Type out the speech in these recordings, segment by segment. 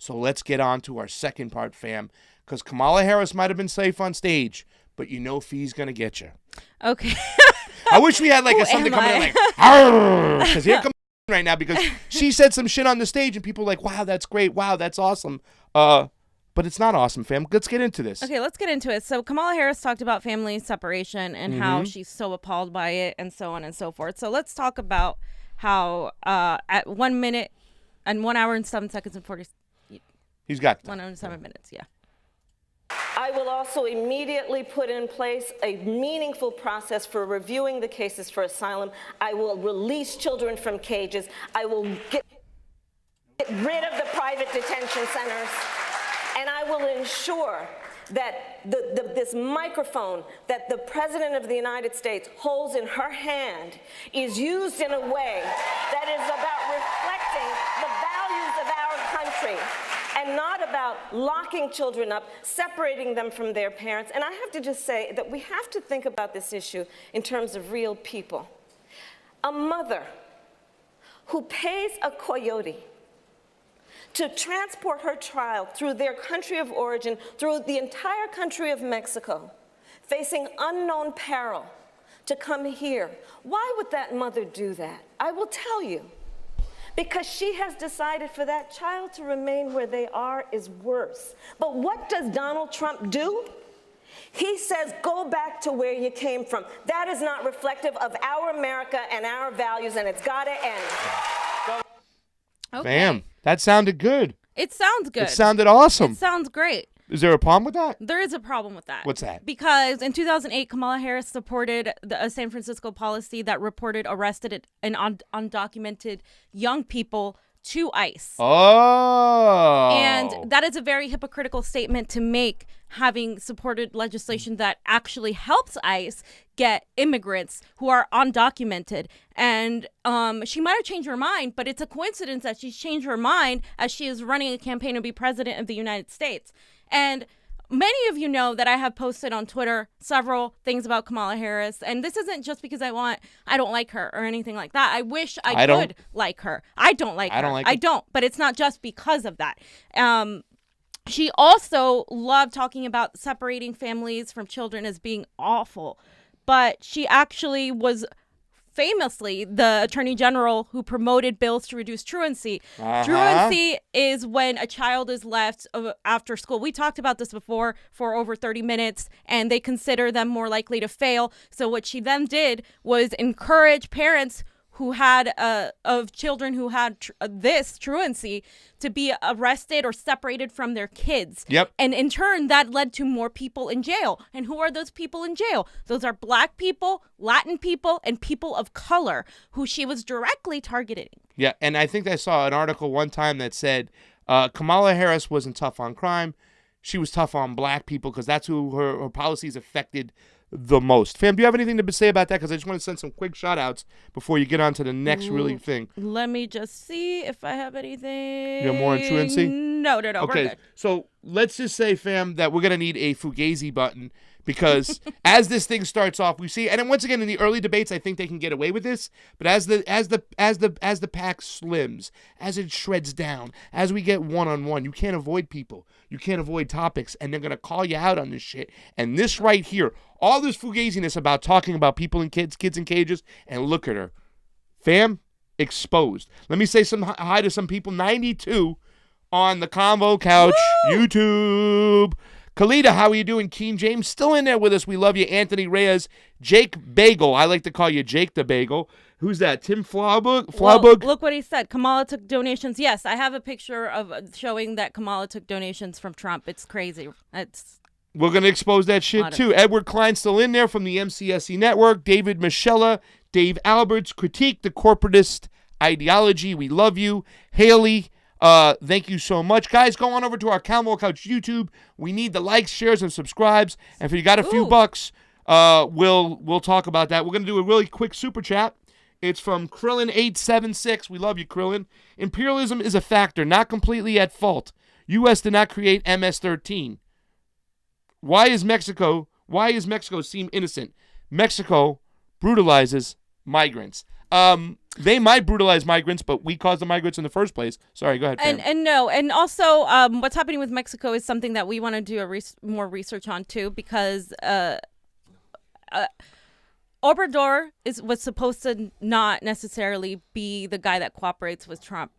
So let's get on to our second part, fam, because Kamala Harris might have been safe on stage, but you know Fee's going to get you. Okay. I wish we had like something coming in like, because here comes right now, because she said some shit on the stage and people are like, wow, that's great. Wow, that's awesome. But it's not awesome, fam. Let's get into this. Okay, let's get into it. So Kamala Harris talked about family separation and how she's so appalled by it and so on and so forth. So let's talk about how at 1 minute and 1 hour and 7 seconds and 40. He's got 1 hour and 7 minutes, yeah. I will also immediately put in place a meaningful process for reviewing the cases for asylum. I will release children from cages. I will get rid of the private detention centers. And I will ensure that this microphone that the President of the United States holds in her hand is used in a way that is about reflecting the values of our country and not about locking children up, separating them from their parents. And I have to just say that we have to think about this issue in terms of real people. A mother who pays a coyote to transport her child through their country of origin, through the entire country of Mexico, facing unknown peril to come here. Why would that mother do that? I will tell you. Because she has decided for that child to remain where they are is worse. But what does Donald Trump do? He says, go back to where you came from. That is not reflective of our America and our values, and it's got to end. Okay. Bam. That sounded good. It sounds good. It sounded awesome. It sounds great. Is there a problem with that? There is a problem with that. What's that? Because in 2008, Kamala Harris supported a San Francisco policy that reported arrested and undocumented young people to ICE. Oh. And that is a very hypocritical statement to make, having supported legislation that actually helps ICE get immigrants who are undocumented. And she might have changed her mind, but it's a coincidence that she's changed her mind as she is running a campaign to be president of the United States. And many of you know that I have posted on Twitter several things about Kamala Harris. And this isn't just because I don't like her or anything like that. I wish I could like her. I don't like her. I don't. But it's not just because of that. She also loved talking about separating families from children as being awful. But she actually was famously the attorney general who promoted bills to reduce truancy. Truancy is when a child is left after school. We talked about this before for over 30 minutes, and they consider them more likely to fail. So what she then did was encourage parents who had of children who had this truancy to be arrested or separated from their kids. Yep. And in turn, that led to more people in jail. And who are those people in jail? Those are Black people, Latin people, and people of color who she was directly targeting. Yeah, and I think I saw an article one time that said Kamala Harris wasn't tough on crime. She was tough on Black people because that's who her policies affected the most. Fam, do you have anything to say about that? Because I just want to send some quick shout outs before you get on to the next really thing. Let me just see if I have anything. You have more on truancy? No. Okay, we're good. So let's just say, fam, that we're going to need a Fugazi button because as this thing starts off, we see, and then once again in the early debates, I think they can get away with this. But as the pack slims, as it shreds down, as we get one-on-one, you can't avoid people. You can't avoid topics, and they're going to call you out on this shit. And this right here, all this fugaziness about talking about people and kids in cages, and look at her. Fam, exposed. Let me say some hi to some people. 92 on the CONVO couch. Woo! YouTube. Kalita, how are you doing? Keen James, still in there with us. We love you. Anthony Reyes. Jake Bagel. I like to call you Jake the Bagel. Who's that? Tim Flawbug? Well, look what he said. Kamala took donations. Yes, I have a picture of showing that Kamala took donations from Trump. It's crazy. We're going to expose that shit, too. Edward Klein still in there from the MCSE Network. David Michella. Dave Alberts. Critique the corporatist ideology. We love you. Haley. Thank you so much. Guys, go on over to our CONVO Couch YouTube. We need the likes, shares, and subscribes. And if you got a few bucks, we'll talk about that. We're going to do a really quick super chat. It's from Krillin876. We love you, Krillin. Imperialism is a factor, not completely at fault. U.S. did not create MS-13. Why is Mexico seem innocent? Mexico brutalizes migrants. They might brutalize migrants, but we caused the migrants in the first place. Sorry, go ahead, Pam. And also what's happening with Mexico is something that we want to do more research on too, because Obrador was supposed to not necessarily be the guy that cooperates with Trump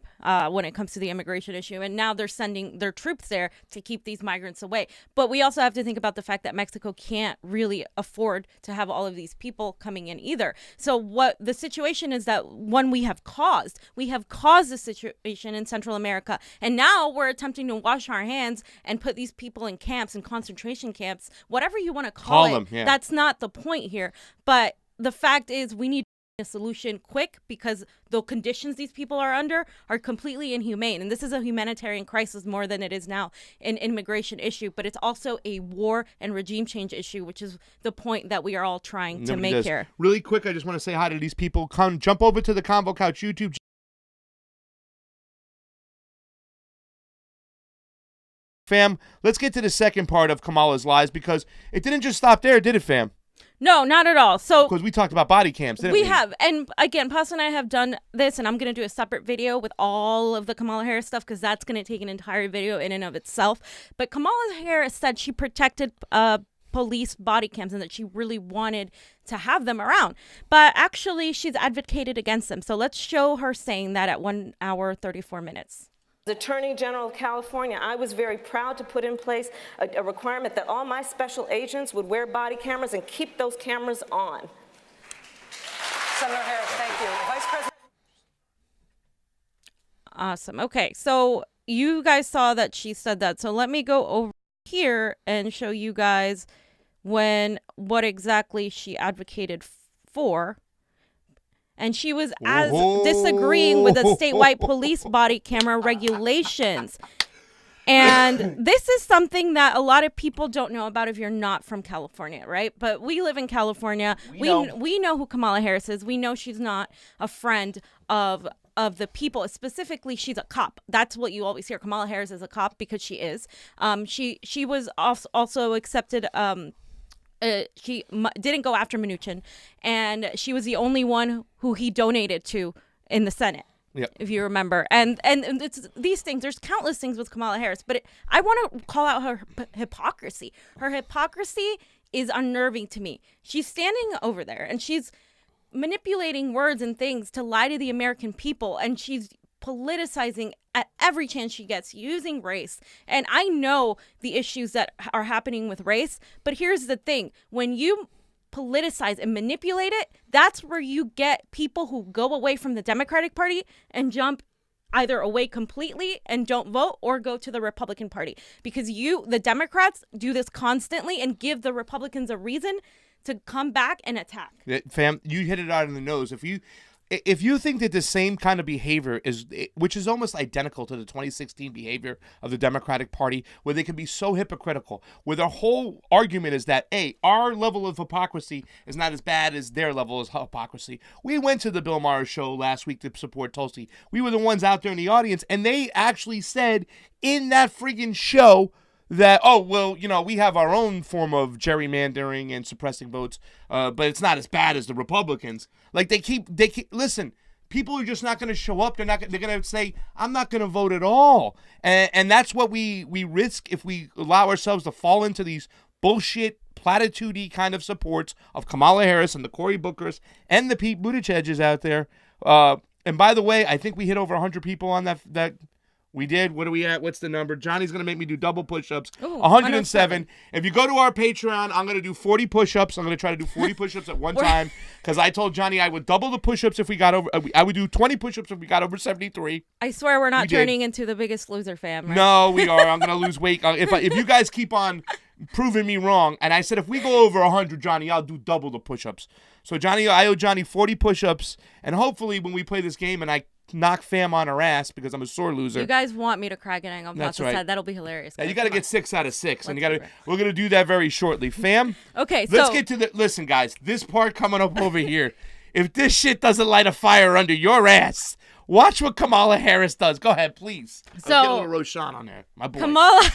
when it comes to the immigration issue. And now they're sending their troops there to keep these migrants away. But we also have to think about the fact that Mexico can't really afford to have all of these people coming in either. So what the situation is that we have caused the situation in Central America. And now we're attempting to wash our hands and put these people in camps and concentration camps, whatever you want to call it. Them, yeah. That's not the point here. But the fact is we need a solution quick, because the conditions these people are under are completely inhumane, and this is a humanitarian crisis more than it is now an immigration issue, but it's also a war and regime change issue, which is the point that we are all trying to make here. Really quick, I just want to say hi to these people. Come jump over to the Convo Couch YouTube. Fam, let's get to the second part of Kamala's lies, because it didn't just stop there, did it, fam? No, not at all. So because we talked about body cams, didn't we? We have. And again, Pasta and I have done this, and I'm going to do a separate video with all of the Kamala Harris stuff, because that's going to take an entire video in and of itself. But Kamala Harris said she protected police body cams and that she really wanted to have them around. But actually, she's advocated against them. So let's show her saying that at 1 hour, 34 minutes. As Attorney General of California, I was very proud to put in place a requirement that all my special agents would wear body cameras and keep those cameras on. Senator Harris, thank you. Vice President. Awesome. Okay, so you guys saw that she said that. So let me go over here and show you guys what exactly she advocated for. And she was disagreeing with the statewide police body camera regulations. And this is something that a lot of people don't know about if you're not from California, right? But we live in California. We know who Kamala Harris is. We know she's not a friend of the people. Specifically, she's a cop. That's what you always hear. Kamala Harris is a cop because she is. She was also accepted. She didn't go after Mnuchin, and she was the only one who he donated to in the Senate. Yep. If you remember. And it's these things. There's countless things with Kamala Harris, but I want to call out her hypocrisy. Her hypocrisy is unnerving to me. She's standing over there, and she's manipulating words and things to lie to the American people, and she's politicizing at every chance she gets, using race. And I know the issues that are happening with race, but here's the thing. When you politicize and manipulate it, that's where you get people who go away from the Democratic Party and jump either away completely and don't vote, or go to the Republican Party. Because the Democrats do this constantly and give the Republicans a reason to come back and attack. Fam, you hit it out in the nose. If you think that the same kind of behavior which is almost identical to the 2016 behavior of the Democratic Party, where they can be so hypocritical, where their whole argument is that, our level of hypocrisy is not as bad as their level of hypocrisy. We went to the Bill Maher show last week to support Tulsi. We were the ones out there in the audience, and they actually said in that friggin' show that, we have our own form of gerrymandering and suppressing votes, but it's not as bad as the Republicans. Like they keep listen, people are just not going to show up. They're going to say, I'm not going to vote at all. And that's what we risk if we allow ourselves to fall into these bullshit, platitude-y kind of supports of Kamala Harris and the Cory Bookers and the Pete Buttigieg's out there. And by the way, I think we hit over 100 people on that. We did. What are we at? What's the number? Johnny's going to make me do double push-ups. Ooh, 107. If you go to our Patreon, I'm going to do 40 push-ups. I'm going to try to do 40 push-ups at one time, because I told Johnny I would double the push-ups if we got over. I would do 20 push-ups if we got over 73. I swear we're not turning into the Biggest Loser fam, right? No, we are. I'm going to lose weight. If you guys keep on proving me wrong, and I said if we go over 100, Johnny, I'll do double the push-ups. So, Johnny, I owe Johnny 40 push-ups, and hopefully when we play this game and I knock fam on her ass because I'm a sore loser. You guys want me to cry getting on Pasta side. That'll be hilarious. Yeah, you got to get 6 out of 6. And we're going to do that very shortly. Fam? Okay, let's get to listen, guys, this part coming up over here. If this shit doesn't light a fire under your ass, watch what Kamala Harris does. Go ahead, please. Let's get a little Roshan on there. My boy. Kamala.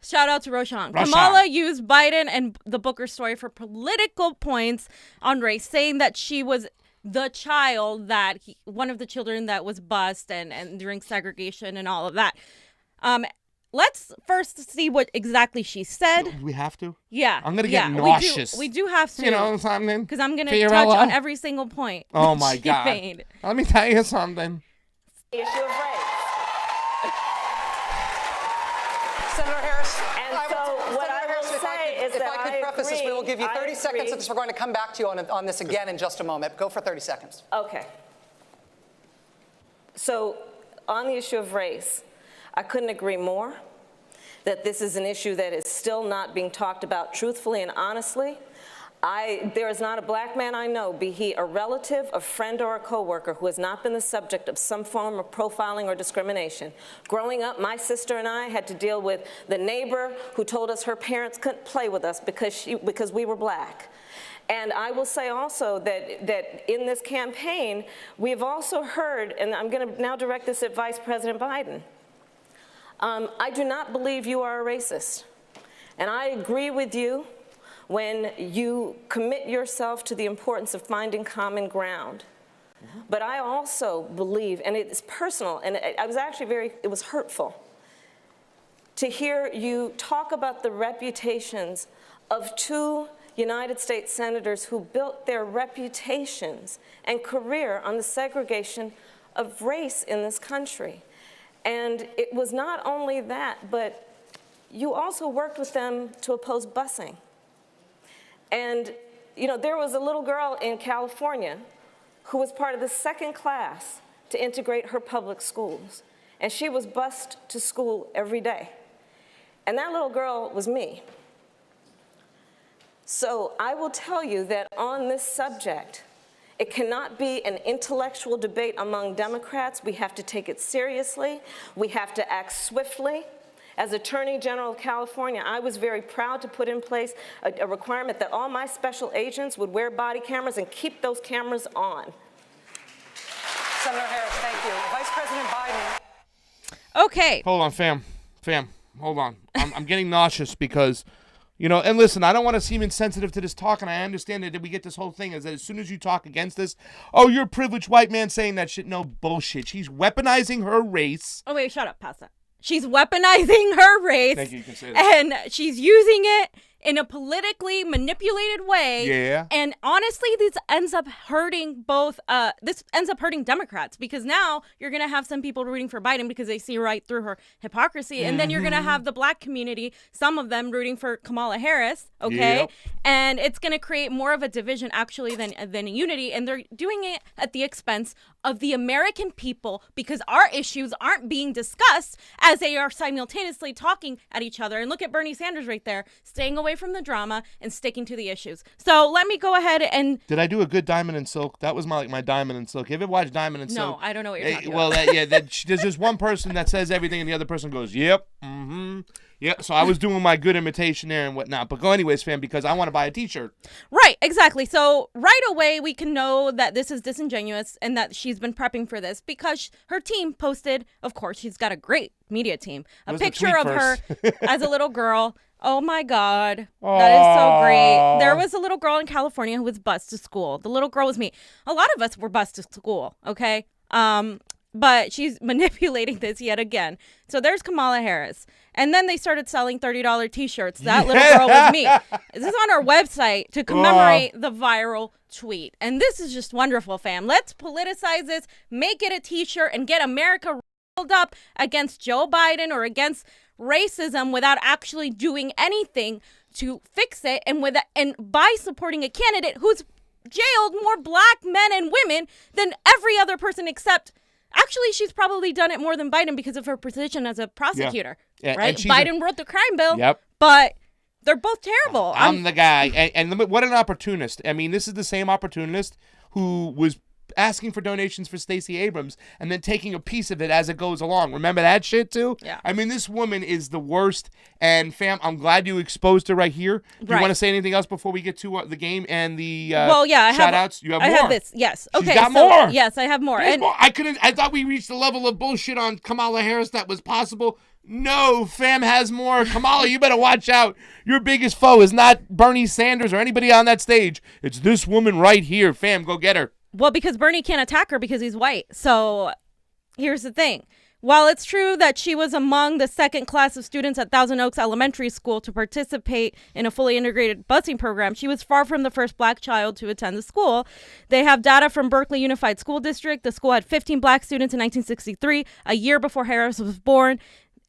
Shout out to Roshan. Kamala used Biden and the Booker story for political points on race, saying that she was the child that one of the children that was bused and during segregation and all of that. Let's first see what exactly she said. Do we have to? Yeah. I'm going to get yeah, nauseous. We do have to. You know something? Because I'm going to Fiorella? touch on every single point. Oh, my she God. made. Let me tell you something. Issue of race. Senator Harris, And so what I will say is if that I could preface this, we will give you 30 seconds agree. since we're going to come back to you on this again in just a moment. Go for 30 seconds. Okay. So on the issue of race, I couldn't agree more that this is an issue that is still not being talked about truthfully and honestly. There is not a black man I know, be he a relative, a friend, or a coworker, who has not been the subject of some form of profiling or discrimination. Growing up, my sister and I had to deal with the neighbor who told us her parents couldn't play with us because we were black. And I will say also that in this campaign, we've also heard, and I'm going to now direct this at Vice President Biden, I do not believe you are a racist. And I agree with you when you commit yourself to the importance of finding common ground. But I also believe, and it's personal, and I was actually it was hurtful to hear you talk about the reputations of two United States senators who built their reputations and career on the segregation of race in this country. And it was not only that, but you also worked with them to oppose busing. And, you know, there was a little girl in California who was part of the second class to integrate her public schools. And she was bused to school every day. And that little girl was me. So I will tell you that on this subject, it cannot be an intellectual debate among Democrats. We have to take it seriously. We have to act swiftly. As Attorney General of California, I was very proud to put in place a requirement that all my special agents would wear body cameras and keep those cameras on. Senator Harris, thank you. Vice President Biden. Okay. Hold on, fam. Hold on. I'm getting nauseous because, you know, and listen, I don't want to seem insensitive to this talk, and I understand that we get this whole thing is that as soon as you talk against this, oh, you're a privileged white man saying that shit. No, bullshit. She's weaponizing her race. Oh, wait, shut up, Pasta. She's weaponizing her race. Thank you, you can say that. And she's using it in a politically manipulated way. Yeah. And honestly, this ends up hurting Democrats, because now you're going to have some people rooting for Biden because they see right through her hypocrisy. And then you're going to have the black community, some of them rooting for Kamala Harris. Okay. Yep. And it's going to create more of a division actually than a unity. And they're doing it at the expense of the American people, because our issues aren't being discussed as they are simultaneously talking at each other. And look at Bernie Sanders right there, staying away from the drama and sticking to the issues. So let me go ahead and... Did I do a good Diamond and Silk? That was my Diamond and Silk. Have you ever watched Diamond and Silk? No, I don't know what you're talking well, about. There's just one person that says everything and the other person goes, yep, yeah. So I was doing my good imitation there and whatnot. But go anyways, fam, because I want to buy a T-shirt. Right, exactly. So right away, we can know that this is disingenuous and that she's been prepping for this because her team posted, of course, she's got a great media team, a picture of her as a little girl. Oh my God, that is so great. There was a little girl in California who was bused to school. The little girl was me. A lot of us were bused to school, okay? But she's manipulating this yet again. So there's Kamala Harris. And then they started selling $30 T-shirts. That little girl was me. This is on our website to commemorate the viral tweet. And this is just wonderful, fam. Let's politicize this, make it a T-shirt, and get America rolled up against Joe Biden or against racism without actually doing anything to fix it, and by supporting a candidate who's jailed more black men and women than every other person except... Actually, she's probably done it more than Biden because of her position as a prosecutor, right? Biden wrote the crime bill, but they're both terrible. I'm the guy. And what an opportunist. I mean, this is the same opportunist who was asking for donations for Stacey Abrams and then taking a piece of it as it goes along. Remember that shit too? Yeah. I mean, this woman is the worst. And fam, I'm glad you exposed her right here. Do you want to say anything else before we get to the game and the shout outs? You have more. I have this. Yes. Okay. She's got more. Yes, I have more. More. I thought we reached a level of bullshit on Kamala Harris that was possible. No, fam has more. Kamala, you better watch out. Your biggest foe is not Bernie Sanders or anybody on that stage. It's this woman right here. Fam, go get her. Well, because Bernie can't attack her because he's white. So here's the thing. While it's true that she was among the second class of students at Thousand Oaks Elementary School to participate in a fully integrated busing program, she was far from the first black child to attend the school. They have data from Berkeley Unified School District. The school had 15 black students in 1963, a year before Harris was born.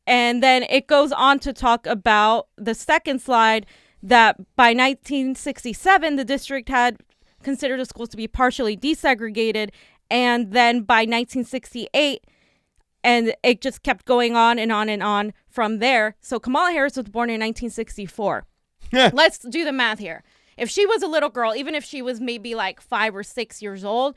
And then it goes on to talk about the second slide that by 1967, the district had considered the schools to be partially desegregated. And then by 1968, and it just kept going on and on and on from there. So Kamala Harris was born in 1964. Let's do the math here. If she was a little girl, even if she was maybe like 5 or 6 years old,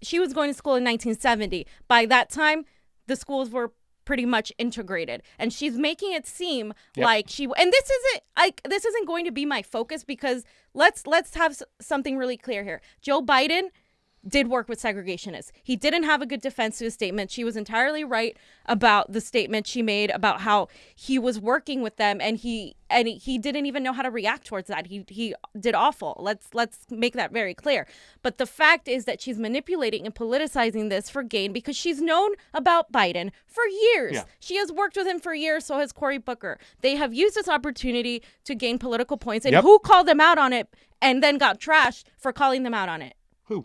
she was going to school in 1970. By that time, the schools were pretty much integrated, and she's making it seem like and this isn't going to be my focus, because let's have something really clear here. Joe Biden did work with segregationists. He didn't have a good defense to his statement. She was entirely right about the statement she made about how he was working with them, and he didn't even know how to react towards that. He did awful. Let's make that very clear. But the fact is that she's manipulating and politicizing this for gain, because she's known about Biden for years. Yeah. She has worked with him for years. So has Cory Booker. They have used this opportunity to gain political points. And who called them out on it and then got trashed for calling them out on it? Who?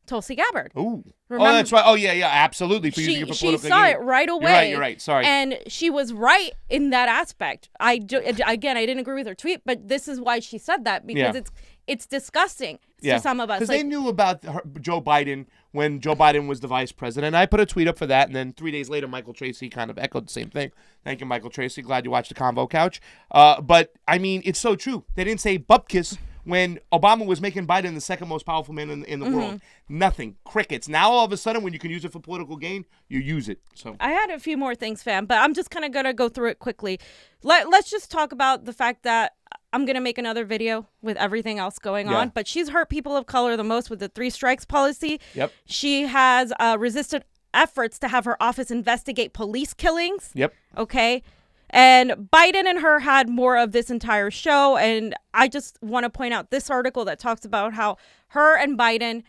Tulsi Gabbard. Ooh. Remember? Oh, that's right. Oh, yeah, absolutely. For using it for political she saw gain. it right away. You're right. Sorry. And she was right in that aspect. I didn't agree with her tweet, but this is why she said that, because it's disgusting to some of us. Because they knew about Joe Biden when Joe Biden was the vice president. I put a tweet up for that, and then 3 days later, Michael Tracy kind of echoed the same thing. Thank you, Michael Tracy. Glad you watched the CONVO couch. But, I mean, it's so true. They didn't say bupkis when Obama was making Biden the second most powerful man in the world. Nothing. Crickets. Now, all of a sudden, when you can use it for political gain, you use it. So I had a few more things, fam, but I'm just kind of going to go through it quickly. Let's just talk about the fact that I'm going to make another video with everything else going on, but she's hurt people of color the most with the 3 strikes policy. Yep. She has resisted efforts to have her office investigate police killings. Yep. Okay. And Biden and her had more of this entire show. And I just want to point out this article that talks about how her and Biden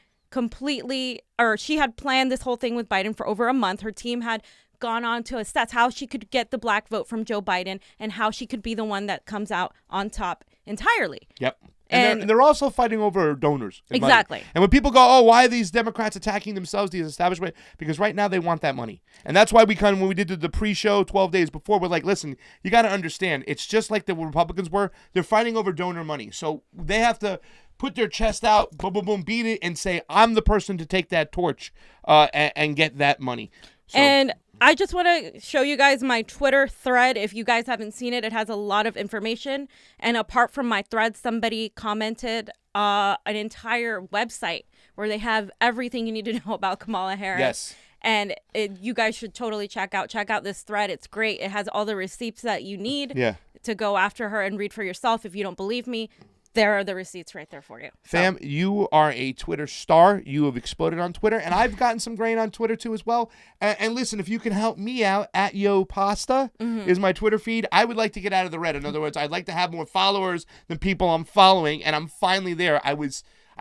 she had planned this whole thing with Biden for over a month. Her team had gone on to assess how she could get the black vote from Joe Biden and how she could be the one that comes out on top entirely. Yep. And they're also fighting over donors. Exactly. Money. And when people go, oh, why are these Democrats attacking themselves, these establishment? Because right now they want that money. And that's why when we did the pre-show 12 days before, we're like, listen, you got to understand, it's just like the Republicans were. They're fighting over donor money. So they have to put their chest out, boom, boom, boom, beat it, and say, I'm the person to take that torch and get that money. So, and I just want to show you guys my Twitter thread. If you guys haven't seen it, it has a lot of information. And apart from my thread, somebody commented an entire website where they have everything you need to know about Kamala Harris. Yes. And you guys should totally check out this thread. It's great. It has all the receipts that you need to go after her and read for yourself. If you don't believe me, there are the receipts right there for you. Fam, you are a Twitter star. You have exploded on Twitter, and I've gotten some grain on Twitter too as well. And listen, if you can help me out, at Pasta is my Twitter feed. I would like to get out of the red. In other words, I'd like to have more followers than people I'm following, and I'm finally there.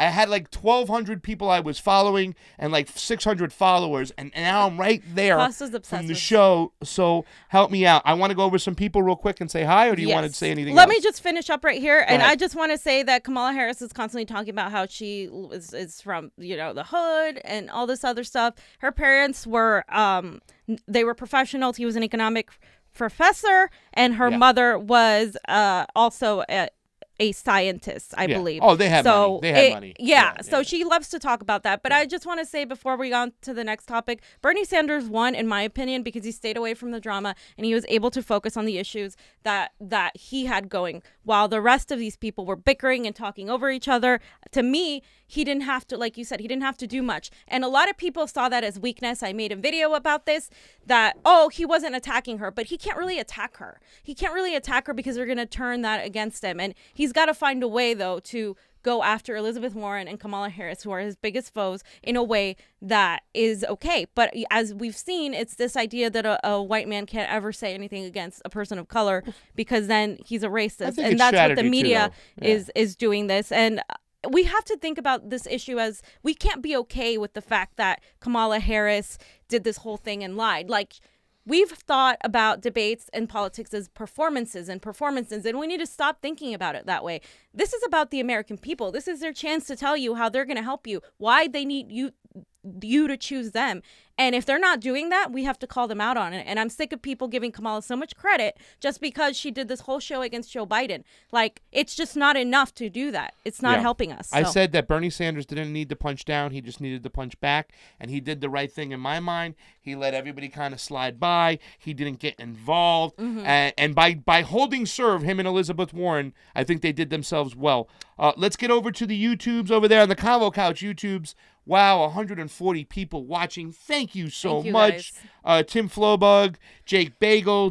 I had like 1,200 people I was following and like 600 followers, and now I'm right there from the show. So help me out. I want to go over some people real quick and say hi, or do you want to say anything else? Let me just finish up right here. And I just want to say that Kamala Harris is constantly talking about how she is from, the hood and all this other stuff. Her parents were, they were professionals. He was an economic professor, and her mother was also a scientist, I believe. Oh, they had money. They had money. Yeah, so she loves to talk about that. But I just want to say before we go on to the next topic, Bernie Sanders won, in my opinion, because he stayed away from the drama and he was able to focus on the issues that he had going, while the rest of these people were bickering and talking over each other. To me, he didn't have to, like you said, he didn't have to do much. And a lot of people saw that as weakness. I made a video about this, that, he wasn't attacking her, but he can't really attack her. He can't really attack her because they're going to turn that against him. And he's got to find a way, though, to go after Elizabeth Warren and Kamala Harris, who are his biggest foes, in a way that is okay. But as we've seen, it's this idea that a white man can't ever say anything against a person of color because then he's a racist. And that's what the media is doing this. And we have to think about this issue as we can't be okay with the fact that Kamala Harris did this whole thing and lied. Like, we've thought about debates and politics as performances, and we need to stop thinking about it that way. This is about the American people. This is their chance to tell you how they're going to help you, why they need you to choose them. And if they're not doing that, we have to call them out on it. And I'm sick of people giving Kamala so much credit just because she did this whole show against Joe Biden. Like, it's just not enough to do that. It's not helping us. I said that Bernie Sanders didn't need to punch down. He just needed to punch back. And he did the right thing in my mind. He let everybody kind of slide by. He didn't get involved. And by holding serve, him and Elizabeth Warren, I think they did themselves well. Let's get over to the YouTubes over there on the Convo Couch YouTubes. Wow, 140 people watching. Thank you so much. Guys. Tim Flowbug, Jake Bagel,